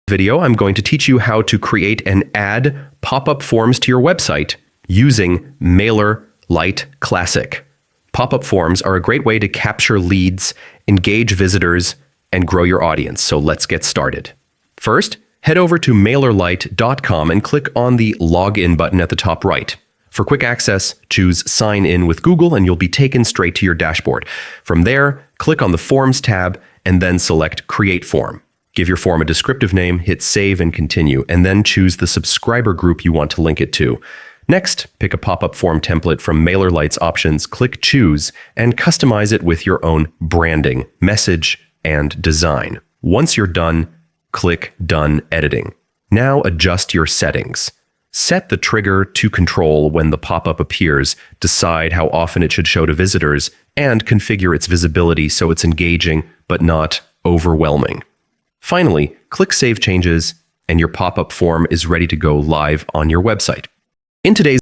Video, I'm going to teach you how to create and add pop-up forms to your website using Mailerlite Classic. Pop-up forms are a great way to capture leads, engage visitors, and grow your audience. So let's get started. First, head over to Mailerlite.com and click on the Login button at the top right. For quick access, choose Sign In with Google and you'll be taken straight to your dashboard. From there, click on the Forms tab and then select Create Form. Give your form a descriptive name, hit Save and Continue, and then choose the subscriber group you want to link it to. Next, pick a pop-up form template from Mailerlite's options, click Choose, and customize it with your own branding, message, and design. Once you're done, click Done Editing. Now adjust your settings. Set the trigger to control when the pop-up appears, decide how often it should show to visitors, and configure its visibility so it's engaging but not overwhelming. Finally, click Save Changes, and your pop-up form is ready to go live on your website. In today's